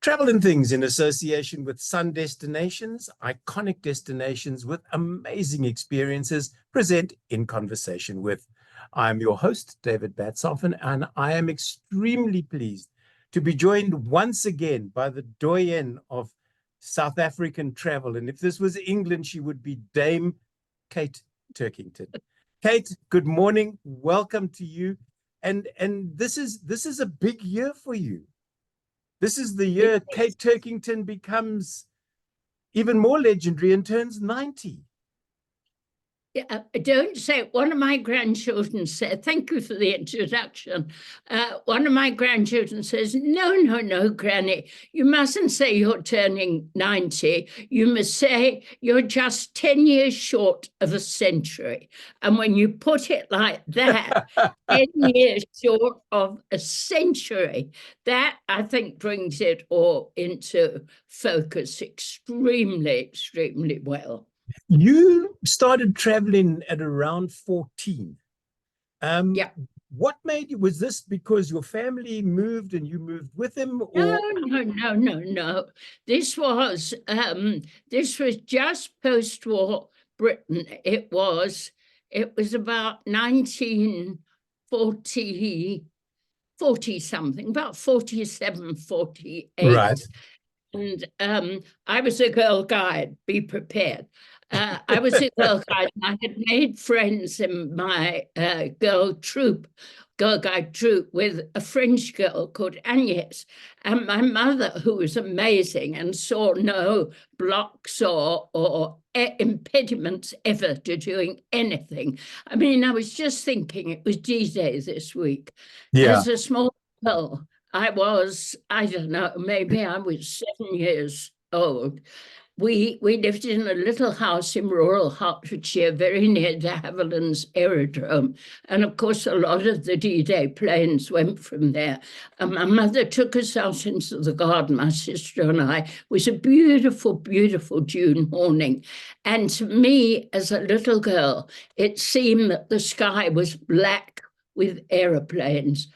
Travel and Things in association with Sun Destinations, iconic destinations with amazing experiences, present In Conversation With. I'm your host, David Batsoffen, and I am extremely pleased to be joined once again by the doyen of South African travel. And if this was England, she would be Dame Kate Turkington. Kate, good morning. Welcome to you. And this is a big year for you. This is the year Kate Turkington becomes even more legendary and turns 90. Yeah, don't say it. One of my grandchildren said, thank you for the introduction. One of my grandchildren says, no, Granny, you mustn't say you're turning 90. You must say you're just 10 years short of a century. And when you put it like that, 10 years short of a century, that I think brings it all into focus extremely well. You started traveling at around 14. Yeah. What made you, was this because your family moved and you moved with them? Or? No. This was just post-war Britain. It was about 1940 something, about 47, 48. Right. And I was a girl guide, be prepared. I was a girl guide, and I had made friends in my girl guide troop with a French girl called Agnes. And my mother, who was amazing and saw no blocks or impediments ever to doing anything. I mean, I was just thinking it was D-Day this week. Yeah. As a small girl, I don't know, maybe I was 7 years old. We lived in a little house in rural Hertfordshire, very near de Havilland's aerodrome. And of course, a lot of the D-Day planes went from there. And my mother took us out into the garden, my sister and I. It was a beautiful, beautiful June morning. And to me, as a little girl, it seemed that the sky was black with aeroplanes.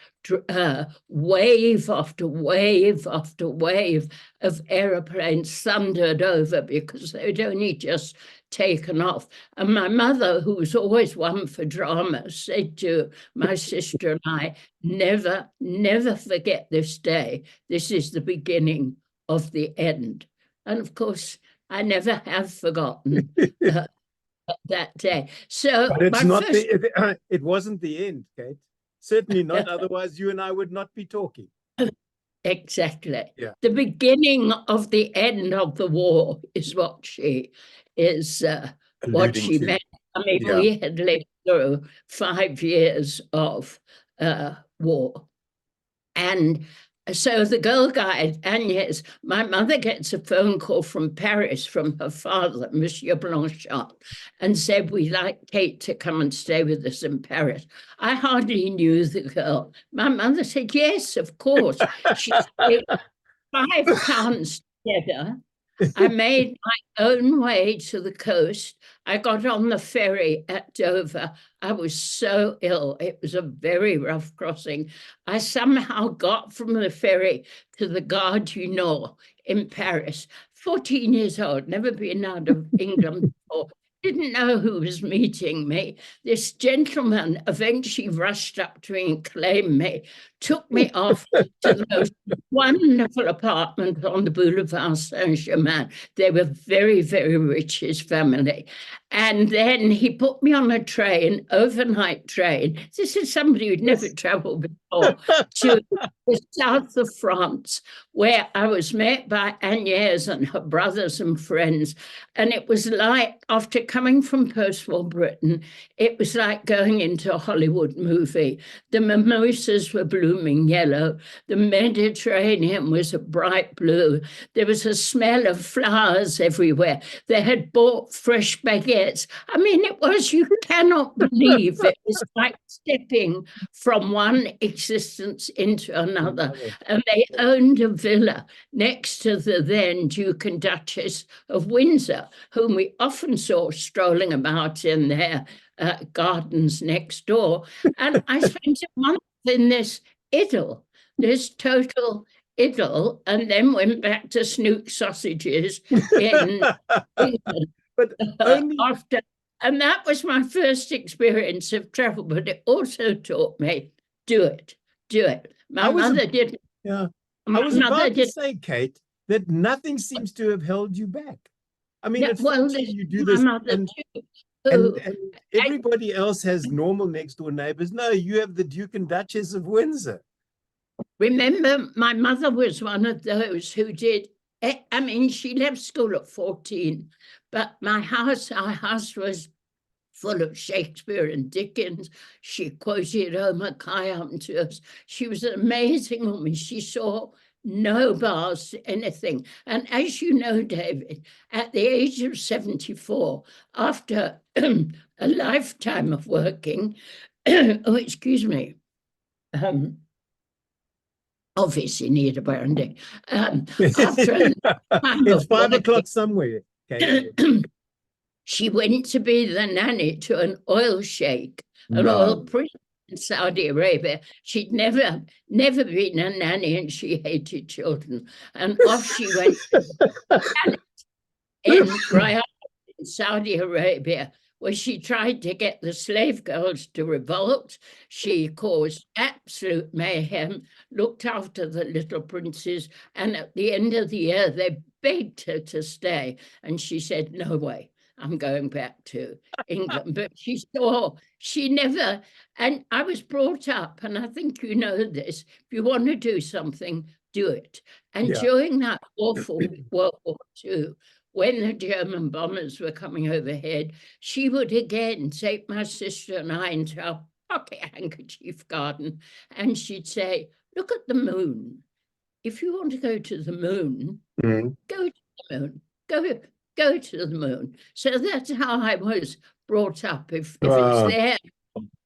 Wave after wave after wave of aeroplanes thundered over because they'd only just taken off. And my mother, who was always one for drama, said to my sister and I, never forget this day. This is the beginning of the end. And of course, I never have forgotten that day. So, but it's not it wasn't the end, Kate. Certainly not. Otherwise, you and I would not be talking. Exactly. Yeah. The beginning of the end of the war is what she meant. I mean, yeah. We had lived through 5 years of war. And so the girl guide, Agnes, my mother gets a phone call from Paris from her father, Monsieur Blanchard, and said, we'd like Kate to come and stay with us in Paris. I hardly knew the girl. My mother said, yes, of course. She paid £5 together. I made my own way to the coast. I got on the ferry at Dover. I was so ill. It was a very rough crossing. I somehow got from the ferry to the Gare du Nord in Paris. 14 years old, never been out of England before. Didn't know who was meeting me. This gentleman eventually rushed up to me and claimed me, took me off to the most wonderful apartment on the Boulevard Saint-Germain. They were very, very rich, his family. And then he put me on a train, overnight train. This is somebody who'd never traveled before, to the south of France, where I was met by Agnes and her brothers and friends. And it was like, after coming from post-war Britain, it was like going into a Hollywood movie. The mimosas were blooming yellow. The Mediterranean was a bright blue. There was a smell of flowers everywhere. They had bought fresh baguettes. I mean, you cannot believe it was like stepping from one existence into another. And they owned a villa next to the then Duke and Duchess of Windsor, whom we often saw strolling about in their gardens next door. And I spent a month in this idyll, this total Idle, and then went back to Snook sausages in England But only after. And that was my first experience of travel, but it also taught me, do it. My mother didn't. Yeah. My I was mother about to did. say, Kate, that nothing seems to have held you back. I mean, Yeah, at well, 14, you do my this, mother and too. and Who and everybody else has normal next door neighbors. No, you have the Duke and Duchess of Windsor. remember, my mother was one of those who did. I mean, she left school at 14, but our house was full of Shakespeare and Dickens. She quoted Omar Khayyam to us. She was an amazing woman. She saw no bars to anything. And as you know, David, at the age of 74, after a lifetime of working, oh, excuse me, obviously need a brandy. After a lifetime It's of 5 o'clock working, somewhere, Kate. she went to be the nanny to an oil sheikh, an oil No. prince in Saudi Arabia. She'd never been a nanny, and she hated children. And off she went in Riyadh, in Saudi Arabia, where she tried to get the slave girls to revolt. She caused absolute mayhem, looked after the little princes, and at the end of the year, they begged her to stay. And she said, no way, I'm going back to England. But she never, and I was brought up, and I think you know this, if you want to do something, do it. And Yeah. during that awful World War II, when the German bombers were coming overhead, she would again take my sister and I into our pocket handkerchief garden, and she'd say, look at the moon. If you want to go to the moon, go to the moon. Go to the moon. So that's how I was brought up. If it's there,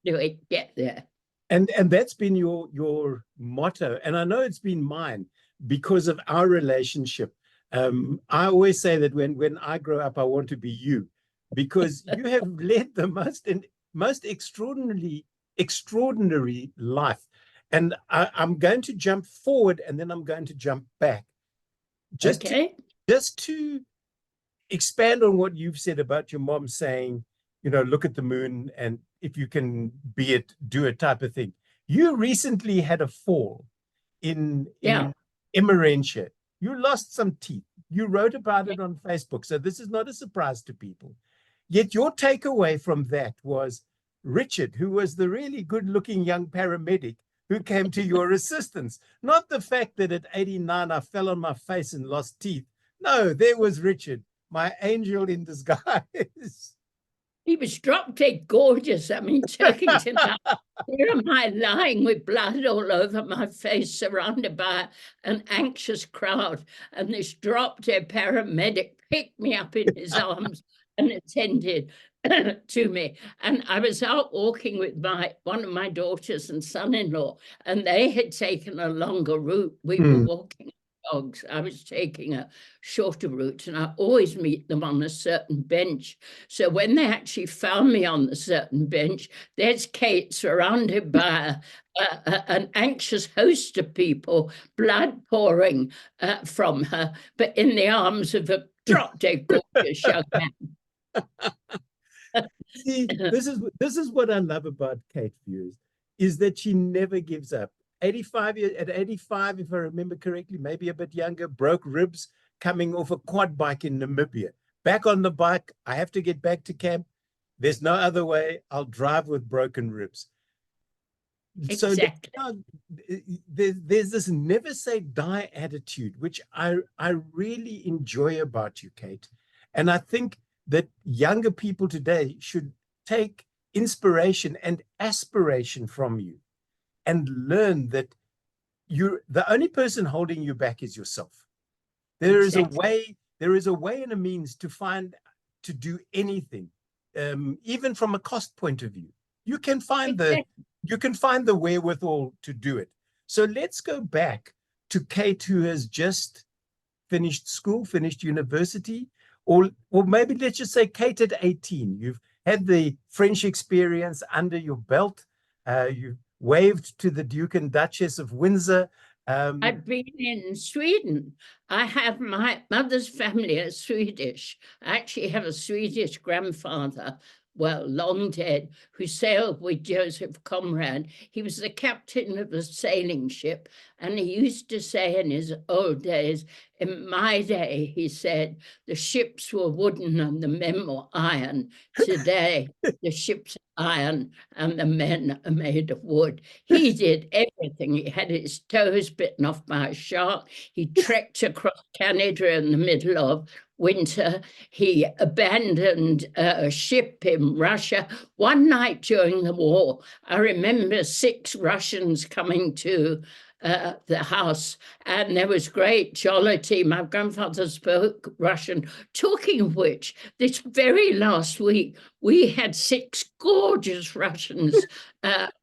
do it, get there. And that's been your motto. And I know it's been mine because of our relationship. I always say that when I grow up, I want to be you, because you have led the most extraordinary life. And I'm going to jump forward, and then I'm going to jump back, just to expand on what you've said about your mom saying, look at the moon, and if you can be it, do it, type of thing. You recently had a fall in Emerentia. You lost some teeth. You wrote about it on Facebook. So this is not a surprise to people. Yet your takeaway from that was Richard, who was the really good-looking young paramedic who came to your assistance. Not the fact that at 89 I fell on my face and lost teeth. No, there was Richard, my angel in disguise. He was drop dead gorgeous. I mean, Turkington, here am I lying with blood all over my face, surrounded by an anxious crowd. And this drop dead paramedic picked me up in his arms and attended to me. And I was out walking with one of my daughters and son-in-law, and they had taken a longer route. We were walking dogs. I was taking a shorter route, and I always meet them on a certain bench. So when they actually found me on the certain bench, there's Kate surrounded by an anxious host of people, blood pouring from her, but in the arms of a drop-dead gorgeous young man. See, this is what I love about Kate, viewers, is that she never gives up. 85 years, at 85, if I remember correctly, maybe a bit younger, broke ribs coming off a quad bike in Namibia. Back on the bike, I have to get back to camp. There's no other way. I'll drive with broken ribs. Exactly. So there's this never say die attitude, which I really enjoy about you, Kate. And I think that younger people today should take inspiration and aspiration from you, and learn that the only person holding you back is yourself. There is a way and a means to do anything, even from a cost point of view. You can find the wherewithal to do it. So let's go back to Kate, who has just finished school, finished university, or maybe let's just say Kate at 18. You've had the French experience under your belt. You've waved to the Duke and Duchess of Windsor. I've been in Sweden. I have my mother's family are Swedish. I actually have a Swedish grandfather, well, long dead, who sailed with Joseph Conrad. He was the captain of a sailing ship, and he used to say in his old days, in my day, he said, the ships were wooden and the men were iron. Today, the ships are iron and the men are made of wood. He did everything. He had his toes bitten off by a shark. He trekked across Canada in the middle of winter. He abandoned a ship in Russia. One night during the war, I remember 6 Russians coming to the house, and there was great jollity. My grandfather spoke Russian. Talking of which, this very last week, we had 6 gorgeous Russians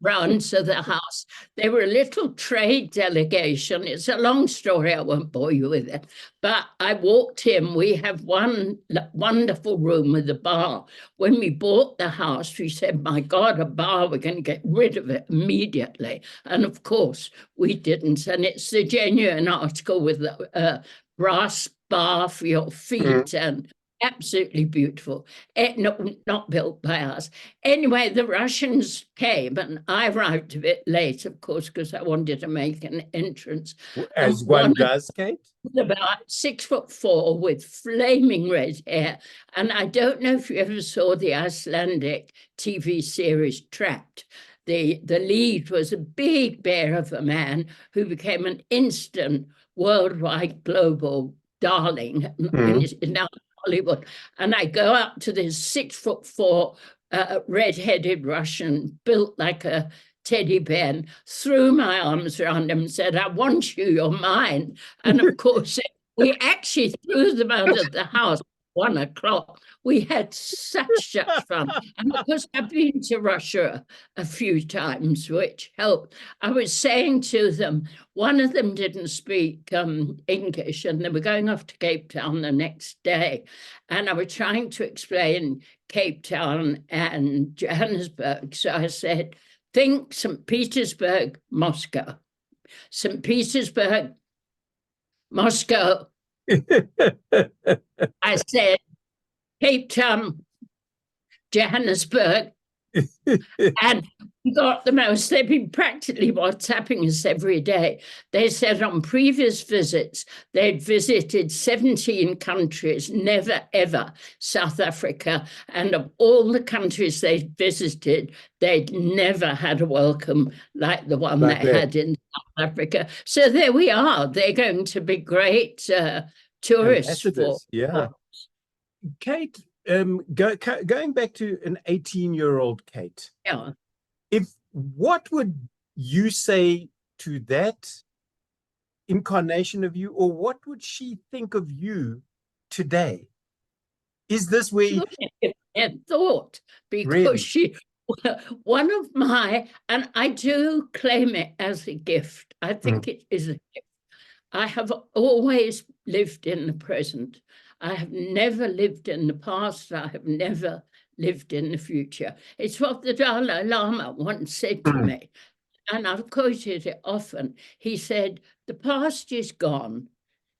round to the house. They were a little trade delegation. It's a long story. I won't bore you with it. But I walked in. We have one wonderful room with a bar. When we bought the house, we said, my God, a bar, we're going to get rid of it immediately. And of course, we didn't. And it's the genuine article with the brass bar for your feet and absolutely beautiful. Not built by us. Anyway, the Russians came, and I arrived a bit late, of course, because I wanted to make an entrance. As one does, Kate. About 6'4" with flaming red hair. And I don't know if you ever saw the Icelandic TV series Trapped. The lead was a big bear of a man who became an instant worldwide global darling in Hollywood. And I go up to this 6'4" red-headed Russian built like a teddy bear, threw my arms around him and said, I want you, you're mine. And of course, we actually threw them out of the house at 1 o'clock. We had such fun. And because I've been to Russia a few times, which helped, I was saying to them, one of them didn't speak English, and they were going off to Cape Town the next day. And I was trying to explain Cape Town and Johannesburg. So I said, think St. Petersburg, Moscow. St. Petersburg, Moscow. I said, Cape Town, Johannesburg. And we got the most. They've been practically WhatsApping us every day. They said on previous visits, they'd visited 17 countries, never ever South Africa. And of all the countries they'd visited, they'd never had a welcome like the one they had in South Africa. So there we are. They're going to be great tourists. Yeah. Kate, going back to an 18-year-old Kate. Yeah. What would you say to that incarnation of you, or what would she think of you today? Is this where she had thought, because really? She one of my, and I do claim it as a gift. I think it is a gift. I have always lived in the present. I have never lived in the past. I have never lived in the future. It's what the Dalai Lama once said to me, and I've quoted it often. He said, the past is gone.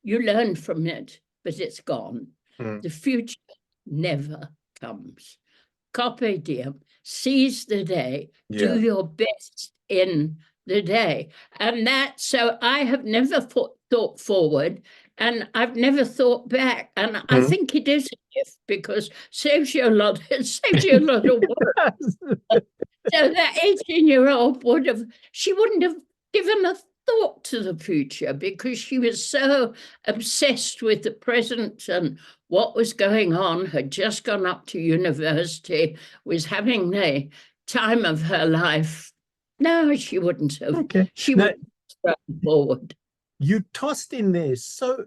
You learn from it, but it's gone. The future never comes. Carpe diem, seize the day, do your best in the day. And that, so I have never thought forward, and I've never thought back. And I think it is a gift, because it saves you a lot of work. So that 18-year-old she wouldn't have given a thought to the future, because she was so obsessed with the present and what was going on, had just gone up to university, was having the time of her life. No, she wouldn't have. Okay. She would have forward. You tossed in there so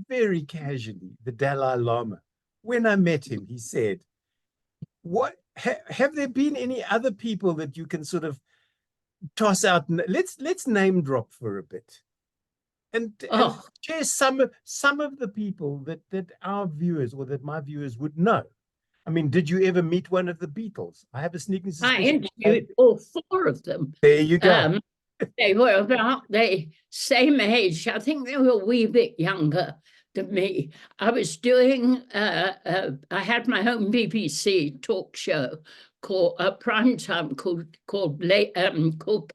very casually the Dalai Lama. When I met him, he said, "What have there been any other people that you can sort of toss out? Let's name drop for a bit, and share some of the people that our viewers, or that my viewers, would know." I mean, did you ever meet one of the Beatles? I have a sneaking suspicion. I interviewed all 4 of them. There you go. They were about the same age. I think they were a wee bit younger than me. I was doing, I had my own BBC talk show called prime time called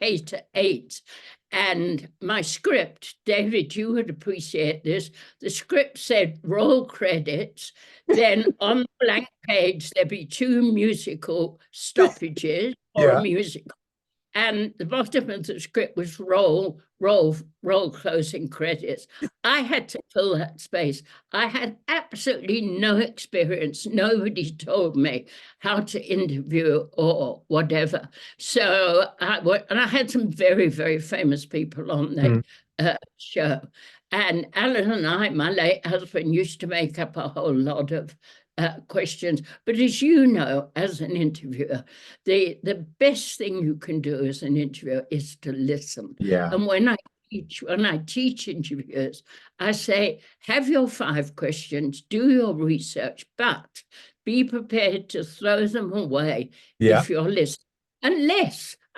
Kate to 8. And my script, David, you would appreciate this. The script said roll credits. Then on the blank page, there'd be 2 musical stoppages or a musical. And the bottom of the script was roll closing credits. I had to fill that space. I had absolutely no experience. Nobody told me how to interview or whatever. So I had some very, very famous people on the show. And Alan and I, my late husband, used to make up a whole lot of questions. But as you know, as an interviewer, the best thing you can do as an interviewer is to listen. Yeah. And when I teach interviewers, I say, have your 5 questions, do your research, but be prepared to throw them away if you're listening.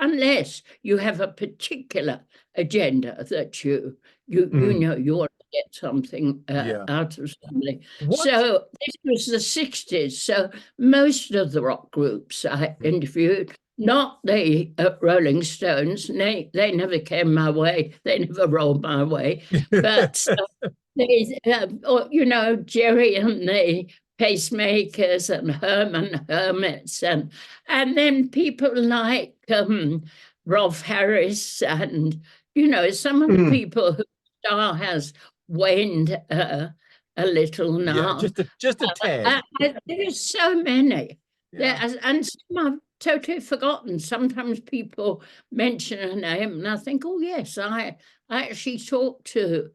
Unless you have a particular agenda that you know you want to get something out of somebody. So this was the 60s. So most of the rock groups I interviewed, not the Rolling Stones, they never came my way. They never rolled my way. But they, you know, Jerry and the Pacemakers and Herman Hermits, and then people like Rolf Harris, and you know, some of the people whose star has waned a little now. Yeah, just a tad. There's so many. And some I've totally forgotten. Sometimes people mention a name, and I think, oh yes, I actually talked to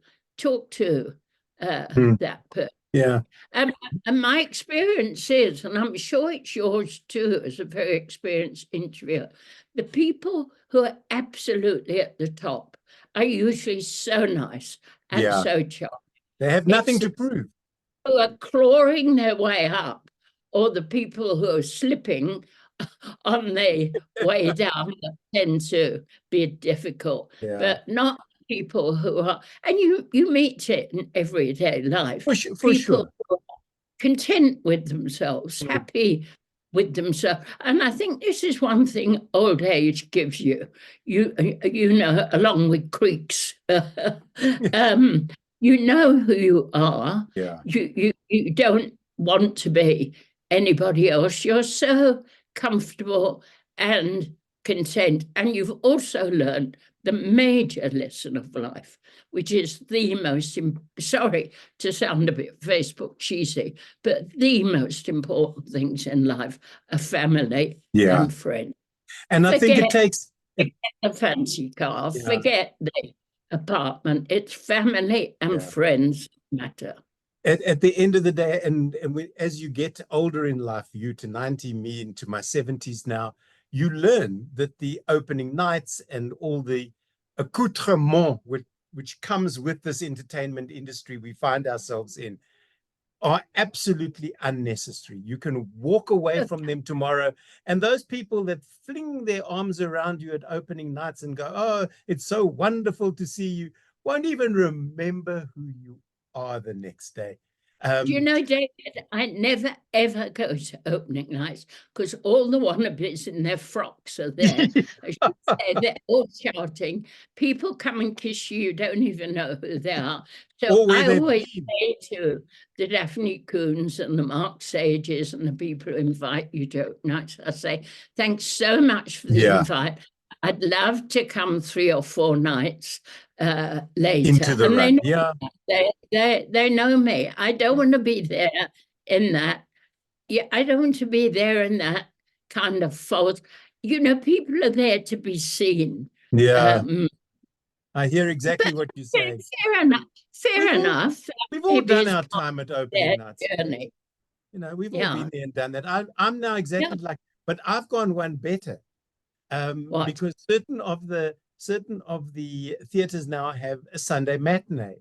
that person. Yeah. And my experience is, and I'm sure it's yours too, as a very experienced interviewer, the people who are absolutely at the top are usually so nice and so charming. They have nothing to prove. Who are clawing their way up, or the people who are slipping on the way down that tend to be difficult, but not people who are, and you meet it in everyday life. For sure. Who are content with themselves, happy with themselves. And I think this is one thing old age gives you. You know, along with creaks, you know who you are. Yeah. You don't want to be anybody else. You're so comfortable and content. And you've also learned the major lesson of life, which is the most, sorry to sound a bit Facebook cheesy, but the most important things in life are family and friends. And I think it takes... Forget the fancy car, forget the apartment. It's family and friends matter. At the end of the day, and as you get older in life, you to 90, me into my 70s now, you learn that the opening nights and all the accoutrement which comes with this entertainment industry we find ourselves in are absolutely unnecessary. You can walk away from them tomorrow. And those people that fling their arms around you at opening nights and go, oh, it's so wonderful to see you, won't even remember who you are the next day. Do you know, David, I never, ever go to opening nights because all the wannabes in their frocks are there. I should say, they're all shouting. People come and kiss you, you don't even know who they are. So I always say to the Daphne Coons and the Mark Sages and the people who invite you to opening nights, I say, thanks so much for the invite. I'd love to come 3 or 4 nights later. Into the run. They know me. I don't want to be there in that. Yeah, I don't want to be there in that kind of false. You know, people are there to be seen. Yeah. I hear exactly what you're saying. Fair enough. We've all done our time at opening nights. Journey. You know, we've all been there and done that. I'm now exactly like, but I've gone one better. Because certain of the theaters now have a Sunday matinee.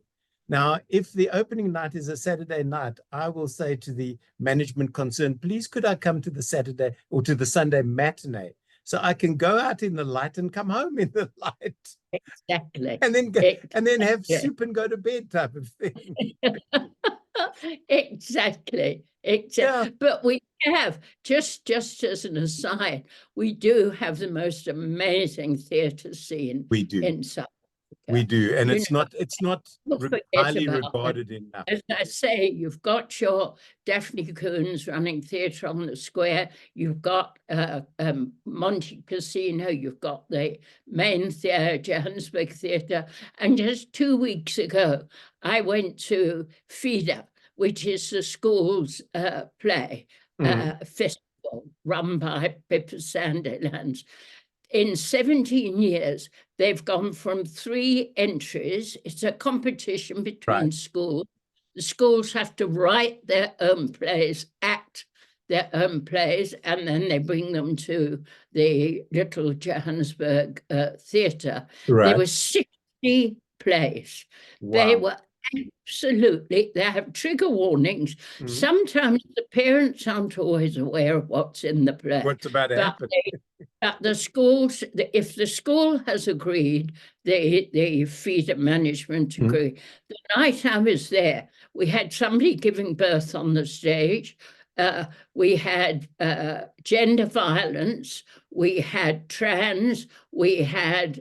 Now, if the opening night is a Saturday night, I will say to the management concerned, please could I come to the Saturday or to the Sunday matinee so I can go out in the light and come home in the light. Exactly. And then have Exactly. soup and go to bed type of thing. Exactly. Yeah, But we have, just as an aside, we do have the most amazing theatre scene we do. in South We Africa. do. And You it's not know, forget highly about it. regarded enough. As I say, you've got your Daphne Coons running theatre on the square. You've got Monte Casino. You've got the main theatre, Johannesburg Theatre. And just 2 weeks ago, I went to FIDA, which is the school's play festival run by Pippa Sandilands. In 17 years, they've gone from 3 entries. It's a competition between schools. The schools have to write their own plays, act their own plays, and then they bring them to the Little Johannesburg Theatre. Right. There were 60 plays. Wow. They were absolutely, they have trigger warnings. Sometimes the parents aren't always aware of what's in the play. What's about to happen? The schools, if the school has agreed, the feeder management agree. The night I was there, we had somebody giving birth on the stage. We had gender violence. We had trans. We had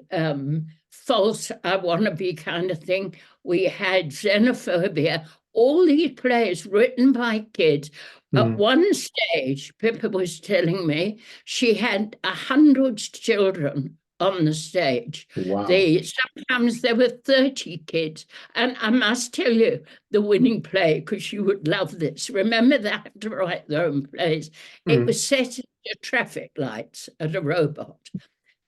false I want to be kind of thing. We had xenophobia. All these plays written by kids. At one stage, Pippa was telling me she had 100 children on the stage. Wow. Sometimes there were 30 kids. And I must tell you, the winning play, because you would love this. Remember, they had to write their own plays. It was set at the traffic lights at a robot.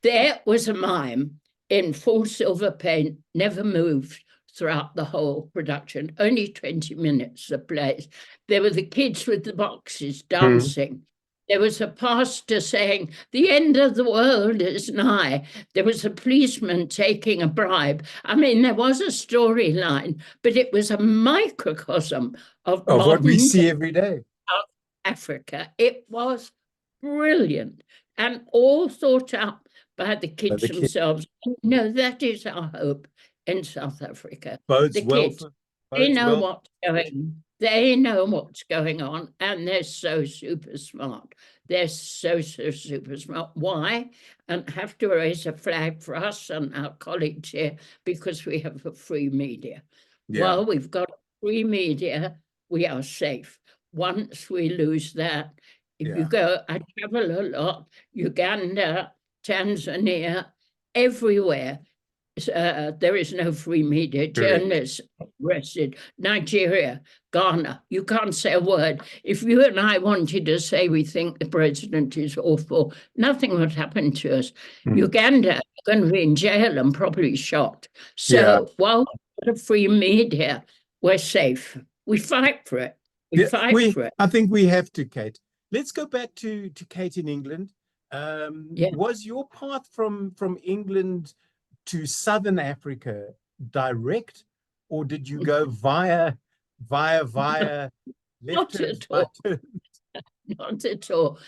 There was a mime in full silver paint, never moved throughout the whole production, only 20 minutes of plays. There were the kids with the boxes dancing. There was a pastor saying, the end of the world is nigh. There was a policeman taking a bribe. I mean, there was a storyline, but it was a microcosm of what we see every day. South Africa. It was brilliant and all thought up by the kids themselves. No, that is our hope in South Africa. Bodes the well kids, they know what's going. They know what's going on, and they're so super smart. They're so super smart. Why? And have to raise a flag for us and our colleagues here because we have a free media. Well, we've got free media. We are safe. Once we lose that, if you go, I travel a lot, Uganda, Tanzania, everywhere. There is no free media. Journalists arrested. Nigeria, Ghana, you can't say a word. If you and I wanted to say we think the president is awful, nothing would happen to us. Uganda, you're going to be in jail and probably shot. So while we've got a free media, we're safe. We fight for it. We fight for it. I think we have to, Kate. Let's go back to Kate in England. Was your path from England to Southern Africa direct, or did you go via Not at all. Not at all.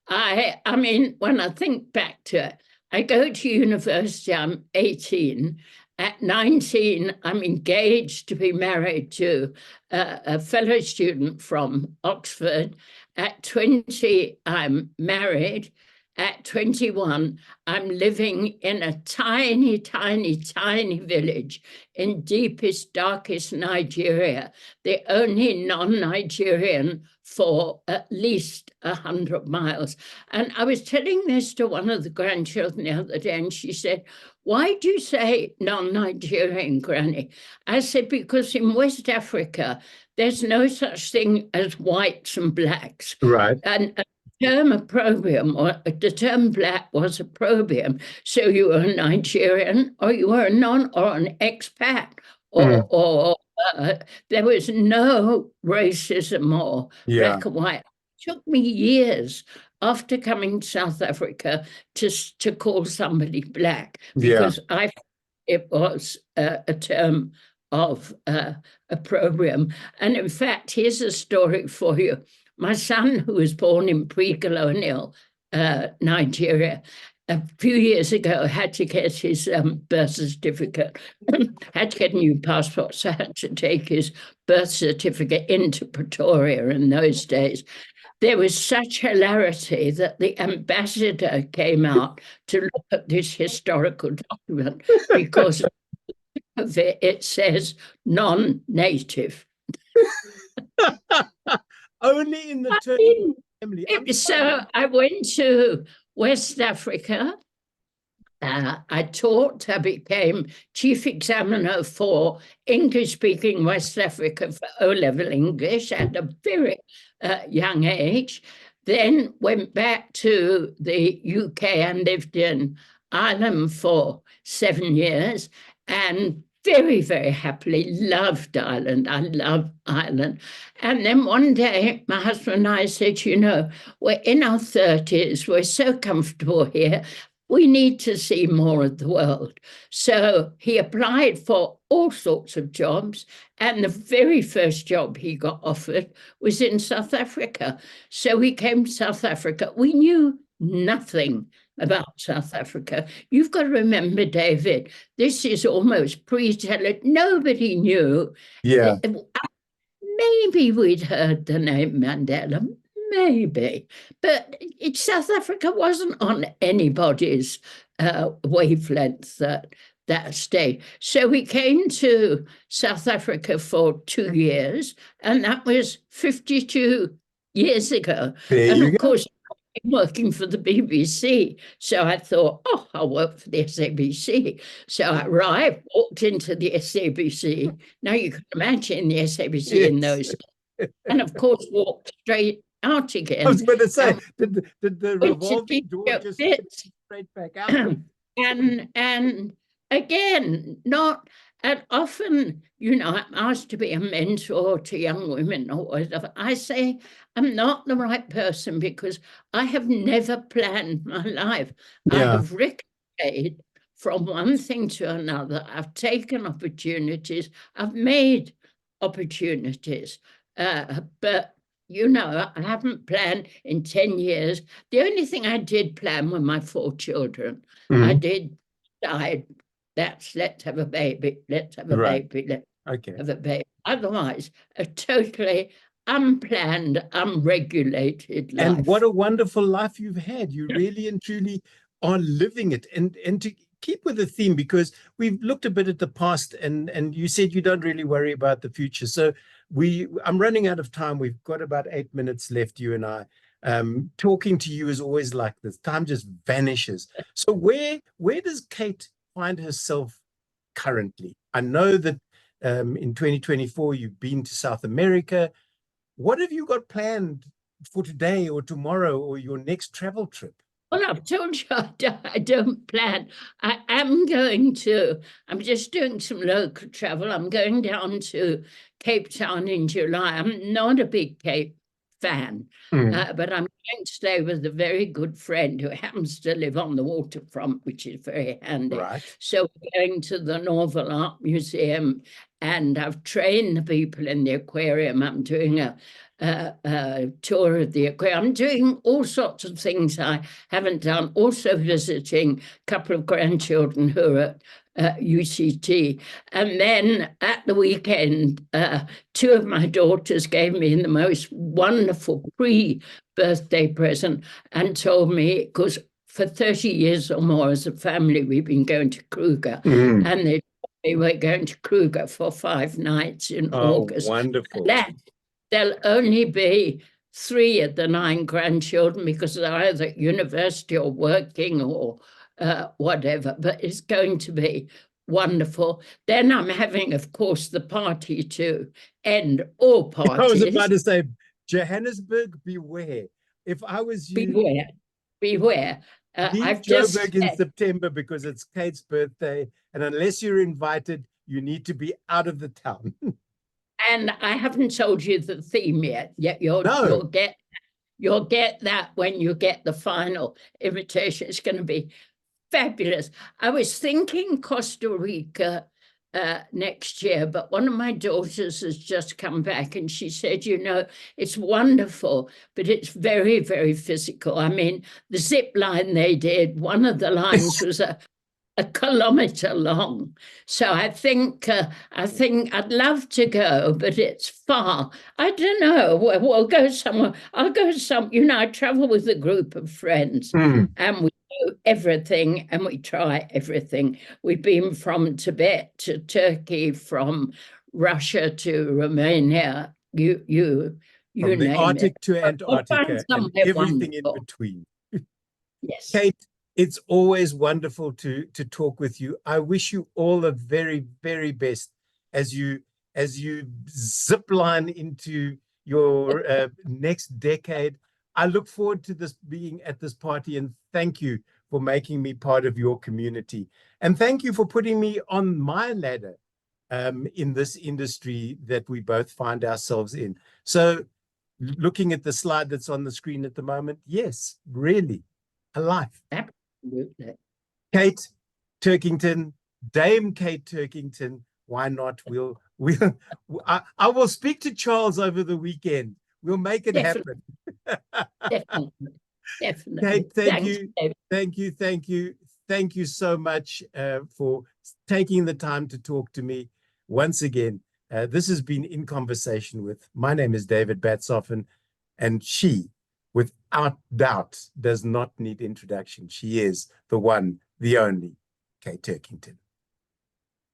I mean, when I think back to it, I go to university, I'm 18. At 19, I'm engaged to be married to a fellow student from Oxford. At 20, I'm married. At 21, I'm living in a tiny, tiny, tiny village in deepest, darkest Nigeria, the only non-Nigerian for at least 100 miles. And I was telling this to one of the grandchildren the other day, and she said, why do you say non-Nigerian, Granny? I said, because in West Africa, there's no such thing as whites and blacks. Right. And term opprobrium, or the term black was opprobrium. So you were a Nigerian, or you were a or an expat, or there was no racism or black and white. It took me years after coming to South Africa to call somebody black, because it was a term of opprobrium. And in fact, here's a story for you. My son, who was born in pre-colonial Nigeria, a few years ago, had to get his birth certificate, had to get a new passport, so had to take his birth certificate into Pretoria in those days. There was such hilarity that the ambassador came out to look at this historical document because of it says non-native. Only in the Turkish family. So I went to West Africa. I taught, I became chief examiner for English-speaking West Africa for O-level English at a very young age. Then went back to the UK and lived in Ireland for 7 years and very, very happily loved Ireland. I love Ireland. And then one day, my husband and I said, you know, we're in our 30s, we're so comfortable here, we need to see more of the world. So he applied for all sorts of jobs, and the very first job he got offered was in South Africa. So he came to South Africa. We knew nothing about South Africa. You've got to remember, David, this is almost pre-tele. Nobody knew. Yeah. Maybe we'd heard the name Mandela, maybe, but South Africa wasn't on anybody's wavelength at that stage. So we came to South Africa for 2 years, and that was 52 years ago. And of course, I'm working for the BBC. So I thought, oh, I'll work for the SABC. So I arrived, walked into the SABC. Now you can imagine the SABC in those days. And of course, walked straight out again. I was going to say, did the revolving door just straight back out? And again, not, and often, you know, I'm asked to be a mentor to young women or whatever. I say I'm not the right person because I have never planned my life. I have ricocheted from one thing to another. I've taken opportunities. I've made opportunities. But you know, I haven't planned in 10 years. The only thing I did plan were my 4 children. I did decide, let's have a baby, let's have a baby, let's have a baby. Otherwise, a totally unplanned, unregulated life. And what a wonderful life you've had. You really and truly are living it. And to keep with the theme, because we've looked a bit at the past, and you said you don't really worry about the future. So I'm running out of time. We've got about 8 minutes left, you and I. Talking to you is always like this. Time just vanishes. So where does Kate find herself currently? I know that in 2024, you've been to South America. What have you got planned for today or tomorrow or your next travel trip? Well, I've told you I don't plan. I'm just doing some local travel. I'm going down to Cape Town in July. I'm not a big Cape fan, but I'm going to stay with a very good friend who happens to live on the waterfront, which is very handy. Right. So we're going to the Norval Art Museum, and I've trained the people in the aquarium. I'm doing a tour of the aquarium. I'm doing all sorts of things I haven't done, also visiting a couple of grandchildren who are at UCT. And then at the weekend, 2 of my daughters gave me the most wonderful pre-birthday present and told me, because for 30 years or more as a family, we've been going to Kruger, and they were going to Kruger for 5 nights in August. Wonderful. There'll only be 3 of the 9 grandchildren because they're either at university or working or whatever, but it's going to be wonderful. Then I'm having, of course, the party to end all parties. I was about to say, Johannesburg, beware. If I was you... Beware. Leave Joburg in September because it's Kate's birthday, and unless you're invited, you need to be out of the town. And I haven't told you the theme yet. You'll get that when you get the final invitation. It's going to be fabulous. I was thinking Costa Rica next year, but one of my daughters has just come back and she said, you know, it's wonderful, but it's very, very physical. I mean, the zip line they did, one of the lines was a kilometer long. So I think I'd love to go, but it's far. I don't know. We'll go somewhere. I'll go you know, I travel with a group of friends and we do everything and we try everything. We've been from Tibet to Turkey, from Russia to Romania. You From the name Arctic it. to We'll find Antarctica and somewhere everything in wonderful. between. Yes. Kate, it's always wonderful to talk with you. I wish you all the very, very best as you zip line into your next decade. I look forward to this being at this party, and thank you for making me part of your community. And thank you for putting me on my ladder in this industry that we both find ourselves in. So looking at the slide that's on the screen at the moment, yes, really, a life. Absolutely. Kate Turkington, Dame Kate Turkington, why not? I will speak to Charles over the weekend. We'll make it happen. Definitely. Definitely. Kate, thank Thanks, you. David. Thank you. Thank you. Thank you so much for taking the time to talk to me once again. This has been In Conversation With. My name is David Batsoffen, and she, without doubt, does not need introduction. She is the one, the only Kate Turkington.